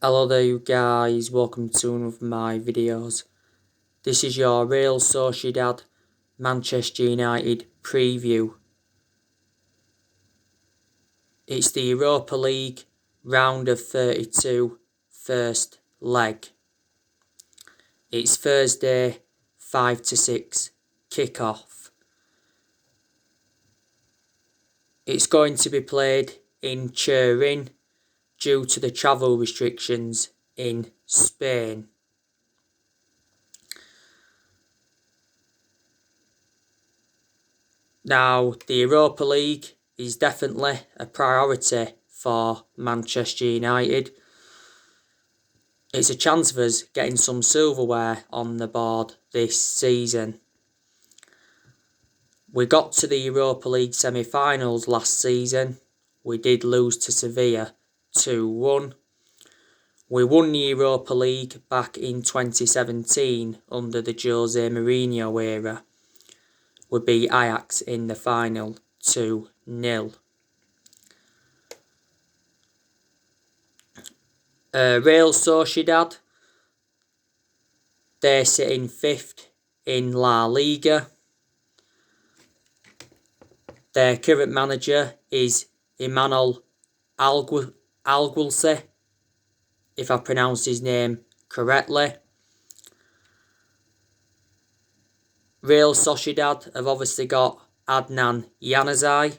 Hello there you guys, welcome to one of my videos. This is your Real Sociedad Manchester United preview. It's the Europa League round of 32 first leg. It's Thursday 5 to 6 kick-off. It's going to be played in Turin due to the travel restrictions in Spain. Now, the Europa League is definitely a priority for Manchester United. It's a chance of us getting some silverware on the board this season. We got to the Europa League semi-finals last season. We did lose to Sevilla 2-1. We won the Europa League back in 2017 under the Jose Mourinho era. We beat Ajax in the final 2-0. Real Sociedad, they're sitting 5th in La Liga. Their current manager is Emmanuel Alguacil, if I pronounce his name correctly. Real Sociedad have obviously got Adnan Januzaj.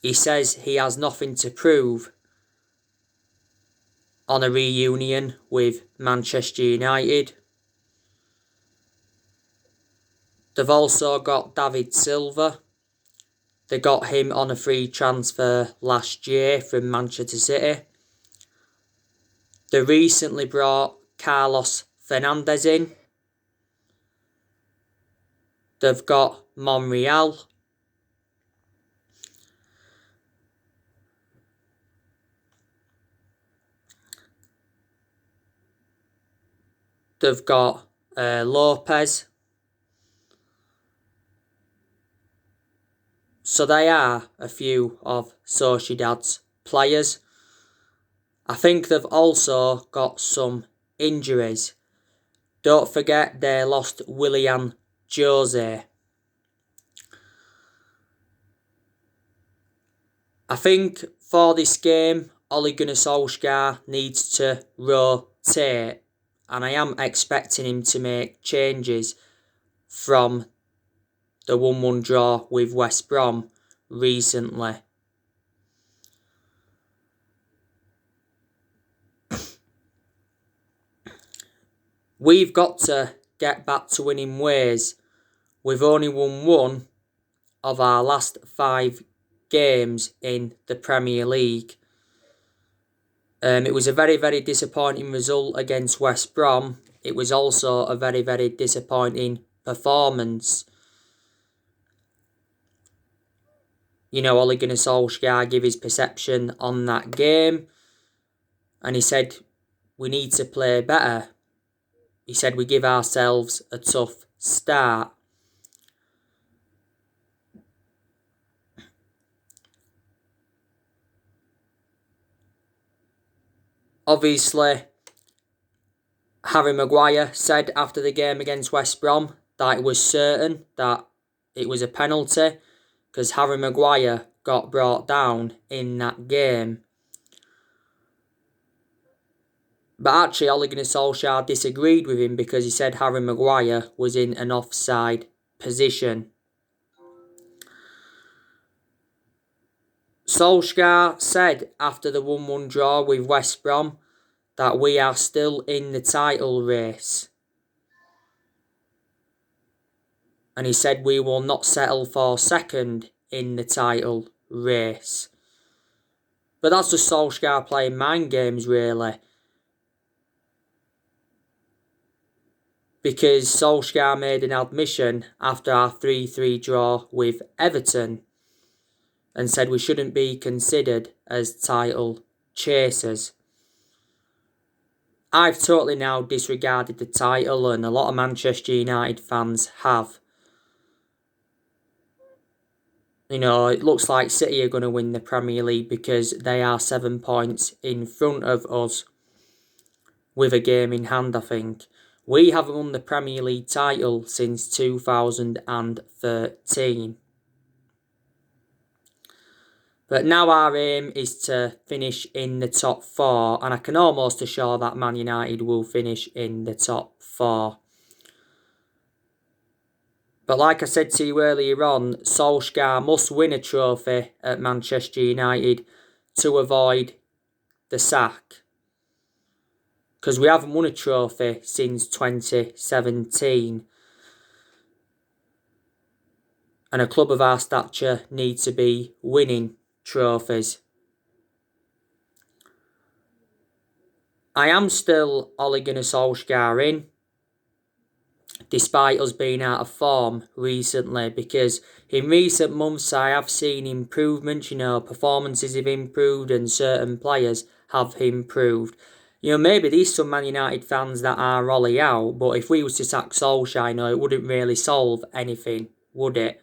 He says he has nothing to prove on a reunion with Manchester United. They've also got David Silva. They got him on a free transfer last year from Manchester City. They recently brought Carlos Fernandes in. They've got Monreal. They've got Lopez. So they are a few of Sociedad's players. I think they've also got some injuries. Don't forget they lost Willian Jose. I think for this game, Ole Gunnar Solskjaer needs to rotate, and I am expecting him to make changes from the 1-1 draw with West Brom recently. We've got to get back to winning ways. We've only won 1 of our last 5 games in the Premier League. It was a very, very disappointing result against West Brom. It was also a very, very disappointing performance. You know, Ole Gunnar Solskjaer gave his perception on that game, and he said we need to play better. He said we give ourselves a tough start. Obviously, Harry Maguire said after the game against West Brom that it was certain that it was a penalty because Harry Maguire got brought down in that game. But actually, Ole Gunnar Solskjaer disagreed with him because he said Harry Maguire was in an offside position. Solskjaer said after the 1-1 draw with West Brom that we are still in the title race. And he said we will not settle for second in the title race. But that's just Solskjaer playing mind games, really. Because Solskjaer made an admission after our 3-3 draw with Everton and said we shouldn't be considered as title chasers. I've totally now disregarded the title, and a lot of Manchester United fans have. It looks like City are going to win the Premier League because they are 7 points in front of us with a game in hand, I think. We haven't won the Premier League title since 2013. But now our aim is to finish in the top 4, and I can almost assure that Man United will finish in the top 4. But like I said to you earlier on, Solskjaer must win a trophy at Manchester United to avoid the sack. Because we haven't won a trophy since 2017. And a club of our stature needs to be winning trophies. I am still Ole Gunnar Solskjaer in, despite us being out of form recently, because in recent months I have seen improvements. Performances have improved and certain players have improved. Maybe there's some Man United fans that are Ollie out, but if we was to sack Solskjaer, it wouldn't really solve anything, would it?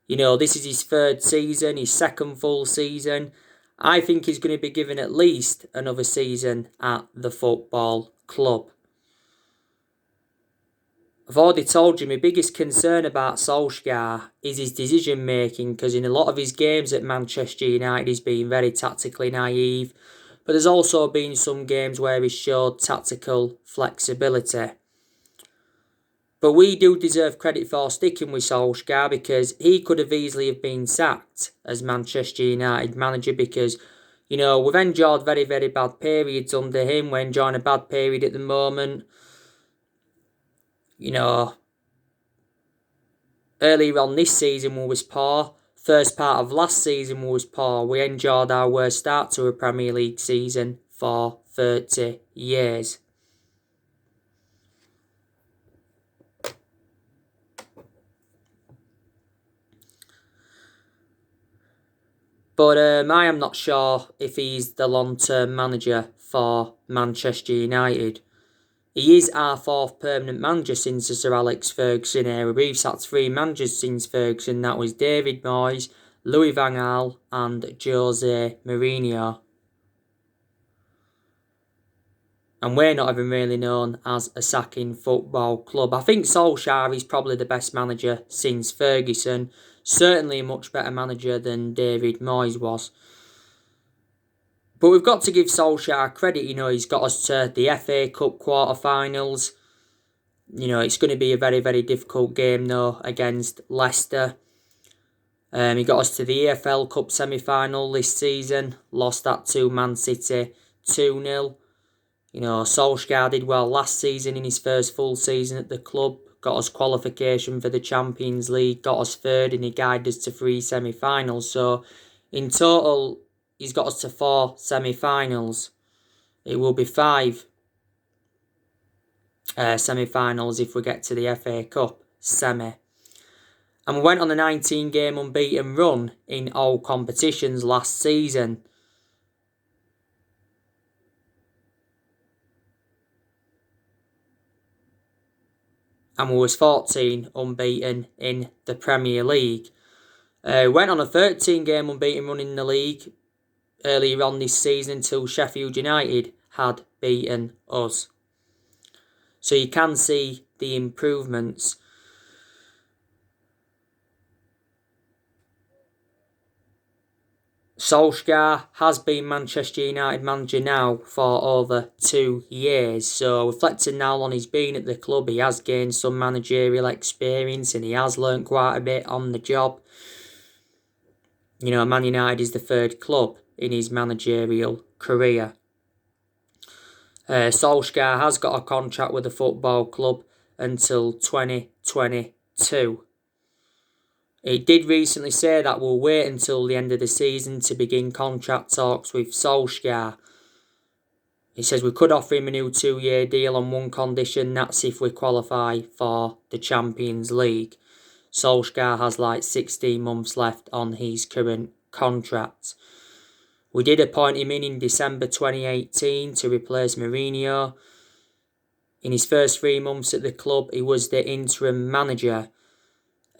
This is his 3rd season, his 2nd full season. I think he's going to be given at least another season at the football club. I've already told you my biggest concern about Solskjaer is his decision making, because in a lot of his games at Manchester United he's been very tactically naive, but there's also been some games where he's showed tactical flexibility. But we do deserve credit for sticking with Solskjaer, because he could have easily have been sacked as Manchester United manager, because we've endured very, very bad periods under him. We're enjoying a bad period at the moment. Earlier on this season we was poor. First part of last season we was poor. We enjoyed our worst start to a Premier League season for 30 years. But I am not sure if he's the long-term manager for Manchester United. He is our 4th permanent manager since the Sir Alex Ferguson era. We've sat 3 managers since Ferguson. That was David Moyes, Louis van Gaal and Jose Mourinho. And we're not even really known as a sacking football club. I think Solskjaer is probably the best manager since Ferguson. Certainly a much better manager than David Moyes was. But we've got to give Solskjaer credit. He's got us to the FA Cup quarter-finals. It's going to be a very, very difficult game, though, against Leicester. He got us to the EFL Cup semi-final this season. Lost that to Man City 2-0. Solskjaer did well last season in his first full season at the club. Got us qualification for the Champions League. Got us 3rd and he guided us to 3 semi-finals. So, in total, he's got us to 4 semi-finals. It will be 5 semi-finals if we get to the FA Cup semi. And we went on a 19-game unbeaten run in all competitions last season. And we was 14 unbeaten in the Premier League. Went on a 13-game unbeaten run in the league earlier on this season until Sheffield United had beaten us. So you can see the improvements. Solskjaer has been Manchester United manager now for over 2 years. So reflecting now on he's been at the club, he has gained some managerial experience and he has learnt quite a bit on the job. Man United is the 3rd club in his managerial career. Solskjaer has got a contract with the football club until 2022. He did recently say that we'll wait until the end of the season to begin contract talks with Solskjaer. He says we could offer him a new 2-year deal on one condition, that's if we qualify for the Champions League. Solskjaer has 16 months left on his current contract. We did appoint him in December 2018 to replace Mourinho. In his first 3 months at the club, he was the interim manager.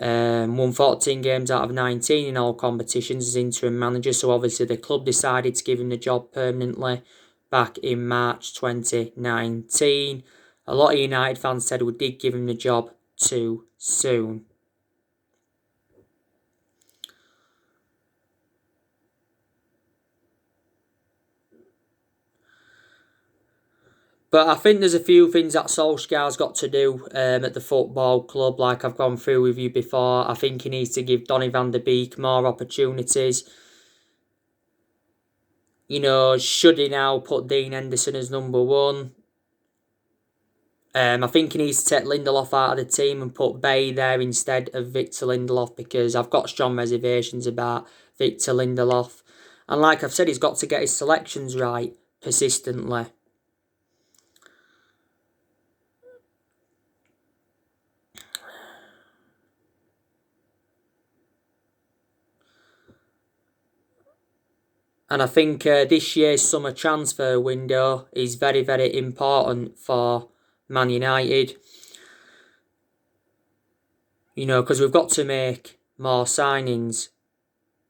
Won 14 games out of 19 in all competitions as interim manager, so obviously the club decided to give him the job permanently back in March 2019. A lot of United fans said we did give him the job too soon. But I think there's a few things that Solskjaer's got to do at the football club, like I've gone through with you before. I think he needs to give Donny van der Beek more opportunities. You know, should he now put Dean Henderson as number one? I think he needs to take Lindelof out of the team and put Bay there instead of Victor Lindelof, because I've got strong reservations about Victor Lindelof. And like I've said, he's got to get his selections right persistently. And I think this year's summer transfer window is very, very important for Man United. You know, because we've got to make more signings.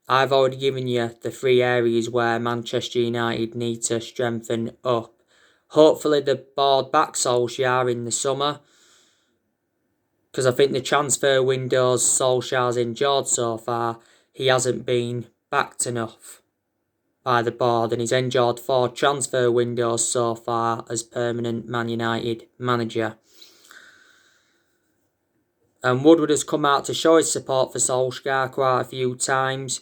I've already given you the 3 areas where Manchester United need to strengthen up. Hopefully the board backs Solskjaer in the summer, because I think the transfer windows Solskjaer's endured so far, he hasn't been backed enough by the board, and he's endured 4 transfer windows so far as permanent Man United manager. And Woodward has come out to show his support for Solskjaer quite a few times.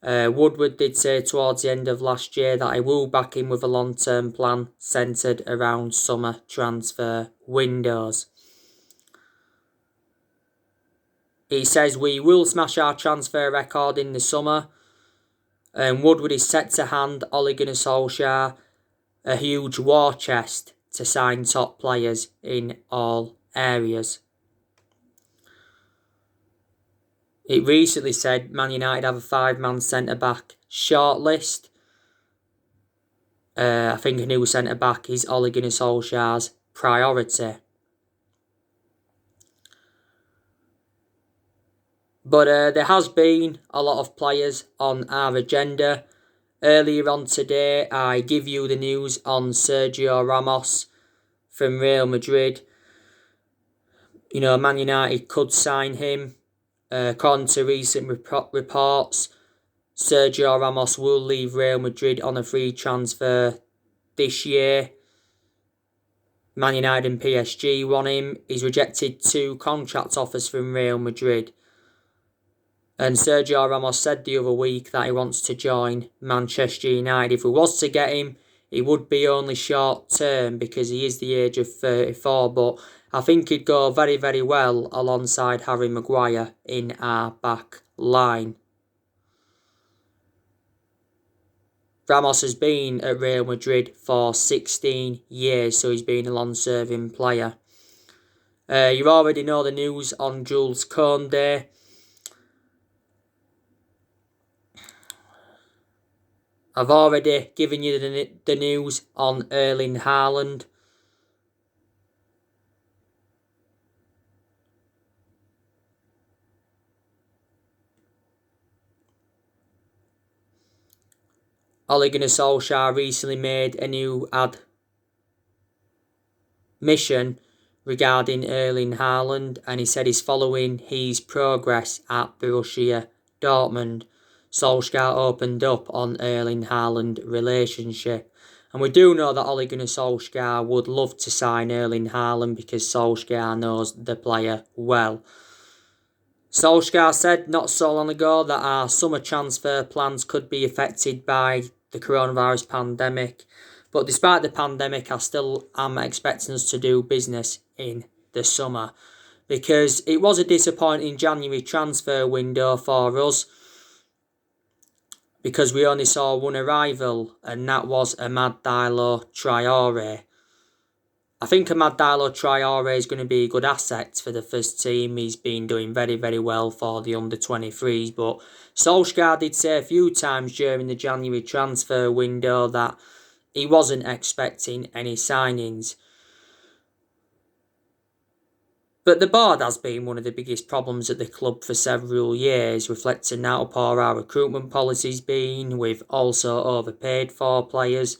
Woodward did say towards the end of last year that he will back him with a long-term plan centred around summer transfer windows. He says we will smash our transfer record in the summer. Woodward is set to hand Ole Gunnar Solskjaer a huge war chest to sign top players in all areas. It recently said Man United have a 5-man centre-back shortlist. I think a new centre-back is Ole Gunnar Solskjaer's priority. But there has been a lot of players on our agenda. Earlier on today, I give you the news on Sergio Ramos from Real Madrid. You know, Man United could sign him. According to recent reports, Sergio Ramos will leave Real Madrid on a free transfer this year. Man United and PSG want him. He's rejected 2 contract offers from Real Madrid. And Sergio Ramos said the other week that he wants to join Manchester United. If we was to get him, it would be only short term because he is the age of 34. But I think he'd go very, very well alongside Harry Maguire in our back line. Ramos has been at Real Madrid for 16 years, so he's been a long-serving player. You already know the news on Jules Koundé. I've already given you the news on Erling Haaland. Ole Gunnar Solskjaer recently made a new admission regarding Erling Haaland, and he said he's following his progress at Borussia Dortmund. Solskjaer opened up on Erling Haaland relationship. And we do know that Ole Gunnar Solskjaer would love to sign Erling Haaland because Solskjaer knows the player well. Solskjaer said not so long ago that our summer transfer plans could be affected by the coronavirus pandemic. But despite the pandemic, I still am expecting us to do business in the summer, because it was a disappointing January transfer window for us, because we only saw one arrival, and that was Amad Diallo Traore. I think Amad Diallo Traore is going to be a good asset for the first team. He's been doing very, very well for the under-23s, but Solskjaer did say a few times during the January transfer window that he wasn't expecting any signings. But the board has been one of the biggest problems at the club for several years, reflecting how poor our recruitment policy's been. We've also overpaid for players,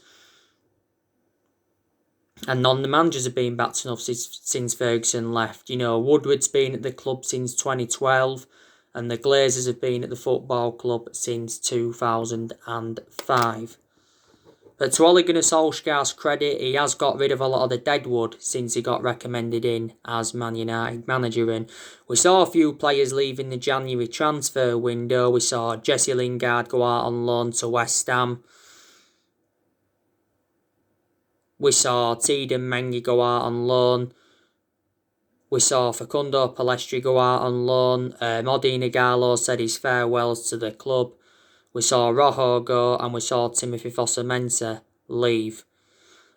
and none of the managers have been backed enough since Ferguson left. Woodward's been at the club since 2012, and the Glazers have been at the football club since 2005. But to Ole Gunnar Solskjaer's credit, he has got rid of a lot of the deadwood since he got recommended in as Man United manager. And we saw a few players leaving the January transfer window. We saw Jesse Lingard go out on loan to West Ham. We saw Tiedemann Mengi go out on loan. We saw Facundo Palestri go out on loan. Modena Gallo said his farewells to the club. We saw Rojo go, and we saw Timothy Fosu-Mensah leave.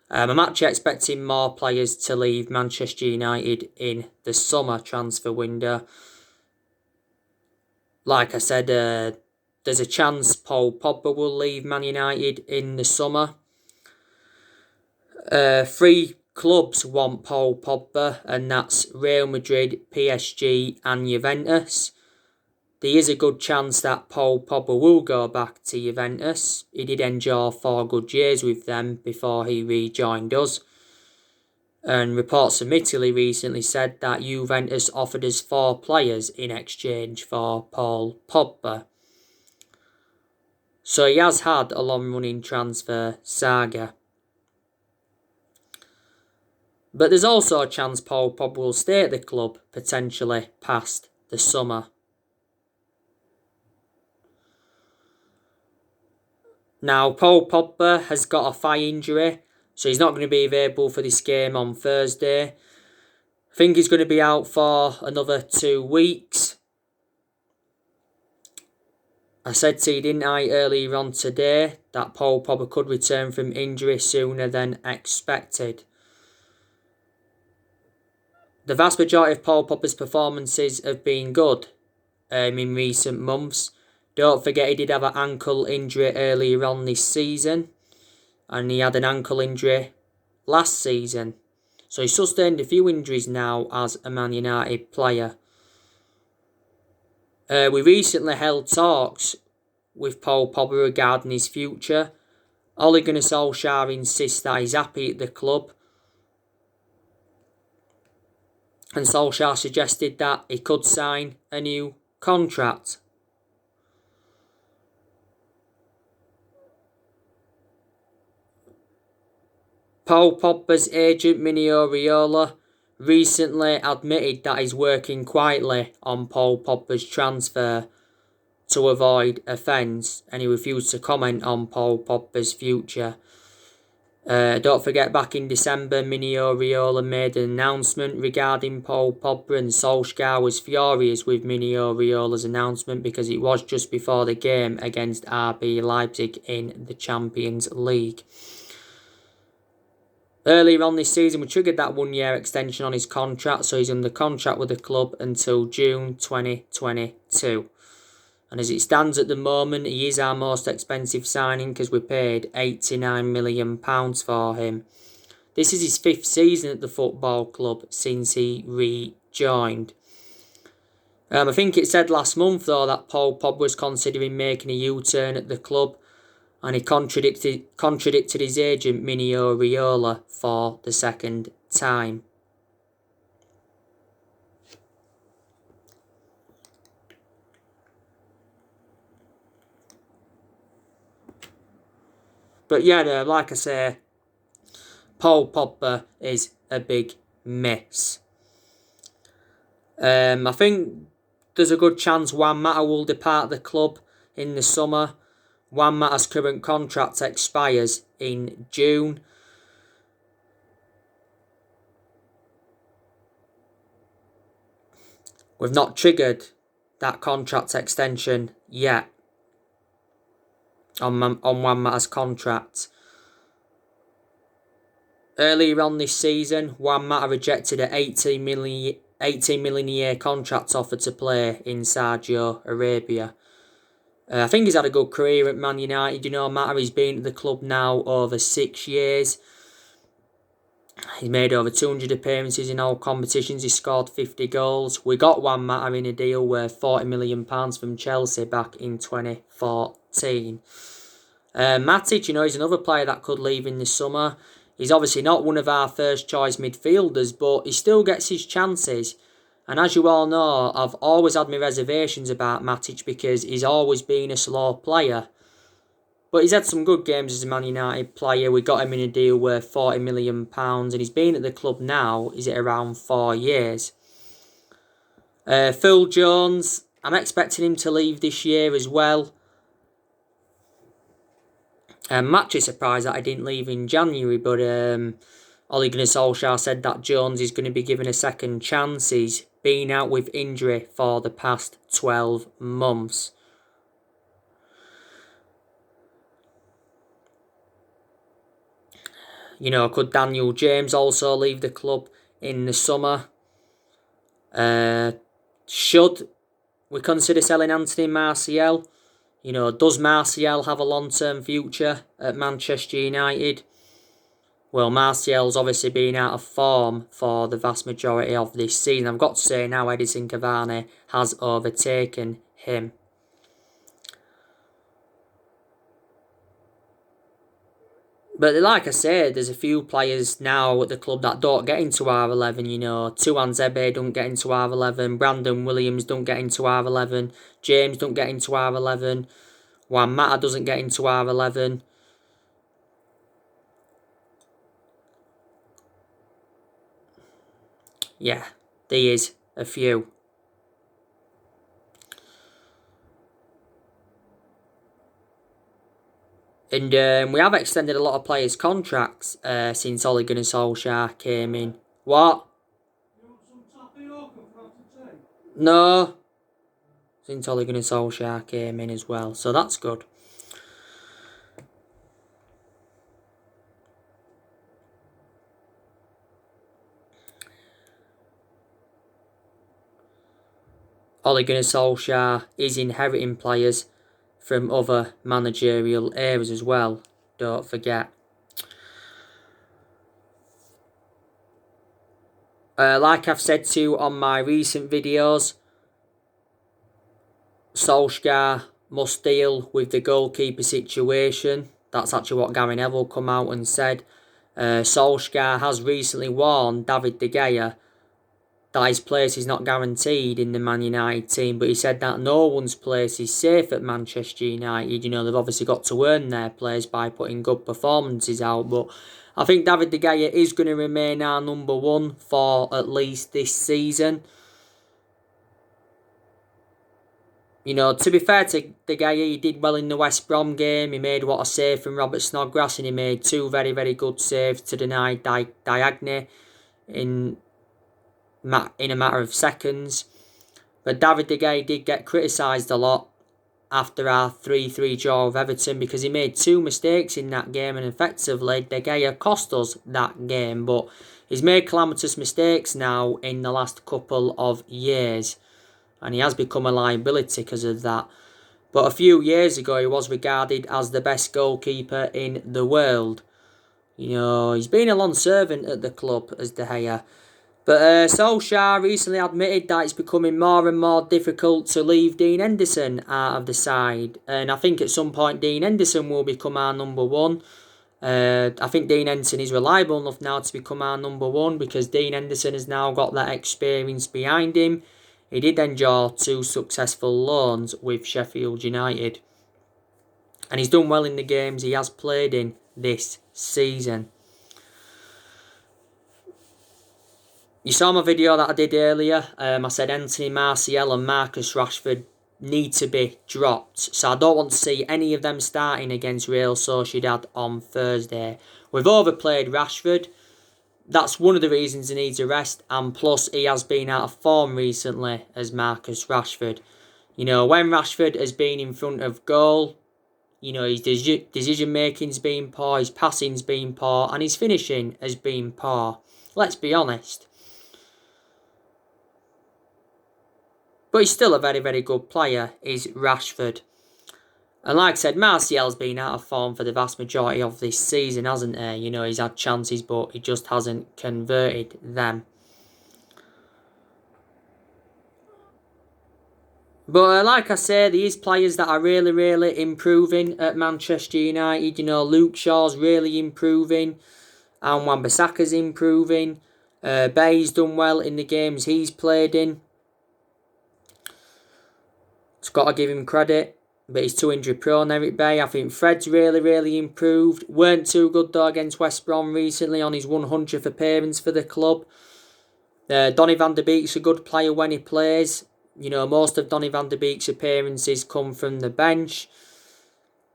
I'm actually expecting more players to leave Manchester United in the summer transfer window. Like I said, there's a chance Paul Pogba will leave Man United in the summer. 3 clubs want Paul Pogba, and that's Real Madrid, PSG and Juventus. There is a good chance that Paul Pogba will go back to Juventus. He did enjoy 4 good years with them before he rejoined us. And reports from Italy recently said that Juventus offered us 4 players in exchange for Paul Pogba. So he has had a long-running transfer saga. But there's also a chance Paul Pogba will stay at the club, potentially past the summer. Now, Paul Pogba has got a thigh injury, so he's not going to be available for this game on Thursday. I think he's going to be out for another 2 weeks. I said to you, didn't I, earlier on today, that Paul Pogba could return from injury sooner than expected. The vast majority of Paul Pogba's performances have been good in recent months. Don't forget he did have an ankle injury earlier on this season, and he had an ankle injury last season. So he's sustained a few injuries now as a Man United player. We recently held talks with Paul Pogba regarding his future. Ole Gunnar Solskjaer insists that he's happy at the club, and Solskjaer suggested that he could sign a new contract. Paul Pogba's agent Mino Raiola recently admitted that he's working quietly on Paul Pogba's transfer to avoid offence, and he refused to comment on Paul Pogba's future. Don't forget, back in December, Mino Raiola made an announcement regarding Paul Pogba, and Solskjaer was furious with Mino Raiola's announcement because it was just before the game against RB Leipzig in the Champions League. Earlier on this season, we triggered that 1-year extension on his contract, so he's under contract with the club until June 2022. And as it stands at the moment, he is our most expensive signing because we paid £89 million for him. This is his 5th season at the football club since he rejoined. I think it said last month, though, that Paul Pogba was considering making a U-turn at the club, and he contradicted his agent Mino Raiola for the 2nd time. But yeah, like I say, Paul Pogba is a big miss. I think there's a good chance Juan Mata will depart the club in the summer. Juan Mata's current contract expires in June. We've not triggered that contract extension yet on Juan Mata's contract. Earlier on this season, Juan Mata rejected an 18 million a year contract offer to play in Saudi Arabia. I think he's had a good career at Man United. Mata, he's been at the club now over 6 years. He's made over 200 appearances in all competitions. He scored 50 goals. We got Juan Mata in a deal worth £40 million from Chelsea back in 2014. Matic, he's another player that could leave in the summer. He's obviously not one of our first choice midfielders, but he still gets his chances. And as you all know, I've always had my reservations about Matic because he's always been a slow player. But he's had some good games as a Man United player. We got him in a deal worth £40 million, and he's been at the club now, is it around 4 years. Phil Jones, I'm expecting him to leave this year as well. I'm actually surprised that I didn't leave in January, but Ole Gunnar Solskjaer said that Jones is going to be given a second chance. He's been out with injury for the past 12 months. Could Daniel James also leave the club in the summer? Should we consider selling Anthony Martial? Does Martial have a long-term future at Manchester United? Well, Martial's obviously been out of form for the vast majority of this season. I've got to say now Edinson Cavani has overtaken him. But like I said, there's a few players now at the club that don't get into R11, Tuan Zebe don't get into R11, Brandon Williams don't get into R11, James don't get into R11, Juan Mata doesn't get into R11. Yeah, there is a few. And we have extended a lot of players' contracts since Ole Gunnar Solskjaer came in. What? No. Since Ole Gunnar Solskjaer came in as well. So that's good. Ole Gunnar Solskjaer is inheriting players from other managerial eras as well. Don't forget. Like I've said to you on my recent videos, Solskjaer must deal with the goalkeeper situation. That's actually what Gary Neville come out and said. Solskjaer has recently warned David De Gea that his place is not guaranteed in the Man United team, but he said that no one's place is safe at Manchester United. They've obviously got to earn their place by putting good performances out, but I think David De Gea is going to remain our number one for at least this season. To be fair to De Gea, he did well in the West Brom game. He made what a save from Robert Snodgrass, and he made 2 very, very good saves to deny Diagne in a matter of seconds. But David De Gea did get criticised a lot after our 3-3 draw of Everton because he made 2 mistakes in that game, and effectively De Gea cost us that game. But he's made calamitous mistakes now in the last couple of years, and he has become a liability because of that. But a few years ago, he was regarded as the best goalkeeper in the world. He's been a long servant at the club as De Gea. But Solskjaer recently admitted that it's becoming more and more difficult to leave Dean Henderson out of the side. And I think at some point Dean Henderson will become our number one. I think Dean Henderson is reliable enough now to become our number one because Dean Henderson has now got that experience behind him. He did enjoy 2 successful loans with Sheffield United. And he's done well in the games he has played in this season. You saw my video that I did earlier. I said Anthony Martial and Marcus Rashford need to be dropped. So I don't want to see any of them starting against Real Sociedad on Thursday. We've overplayed Rashford. That's one of the reasons he needs a rest. And plus, he has been out of form recently as Marcus Rashford. When Rashford has been in front of goal, his decision-making's been poor, his passing's been poor, and his finishing has been poor. Let's be honest. But he's still a very, very good player, is Rashford. And like I said, Martial's been out of form for the vast majority of this season, hasn't he? You know, he's had chances, but he just hasn't converted them. But like I say, there is players that are really, really improving at Manchester United. You know, Luke Shaw's really improving. And Wan-Bissaka's improving. Bay's done well in the games he's played in. It's got to give him credit. But he's too injury prone, Eric Bay. I think Fred's really, really improved. Weren't too good though against West Brom recently on his 100th appearance for the club. Donny van de Beek's a good player when he plays. You know, most of Donny van de Beek's appearances come from the bench.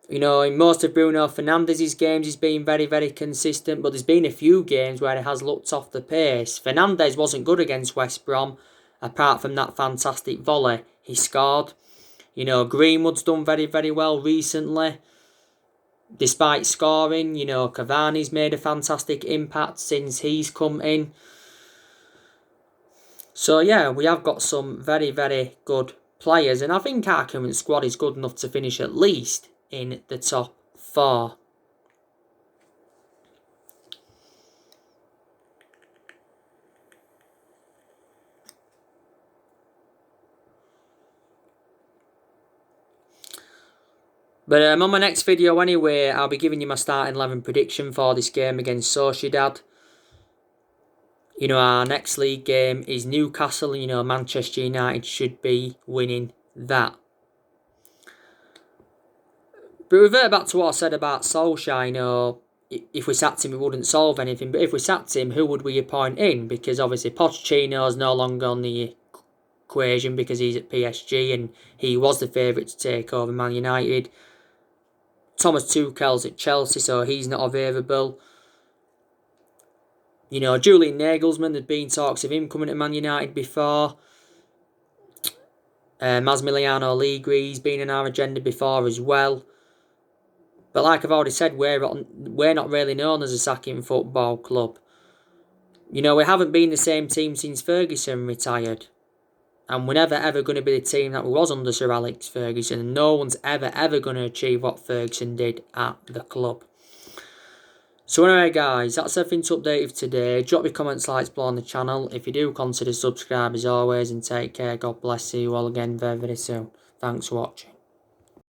You know, in most of Bruno Fernandes's games, he's been very, very consistent. But there's been a few games where he has looked off the pace. Fernandes wasn't good against West Brom, apart from that fantastic volley he scored. You know, Greenwood's done very, very well recently. Despite scoring, you know, Cavani's made a fantastic impact since he's come in. So, yeah, we have got some very, very good players. And I think our current squad is good enough to finish at least in the top 4. But on my next video anyway, I'll be giving you my starting 11 prediction for this game against Sociedad. You know, our next league game is Newcastle. You know, Manchester United should be winning that. But revert back to what I said about Solskjaer, you know, if we sacked him, it wouldn't solve anything. But if we sacked him, who would we appoint in? Because obviously Pochettino's no longer on the equation because he's at PSG and he was the favourite to take over Man United. Thomas Tuchel's at Chelsea, so he's not available. You know, Julian Nagelsmann, there's been talks of him coming to Man United before. Massimiliano Allegri's been on our agenda before as well. But like I've already said, we're not really known as a sacking football club. You know, we haven't been the same team since Ferguson retired. And we're never ever going to be the team that was under Sir Alex Ferguson. And no one's ever going to achieve what Ferguson did at the club. So anyway guys, that's everything to update you today. Drop your comments, likes below on the channel. If you do, consider subscribe as always. And take care. God bless you all again very, very soon. Thanks for watching.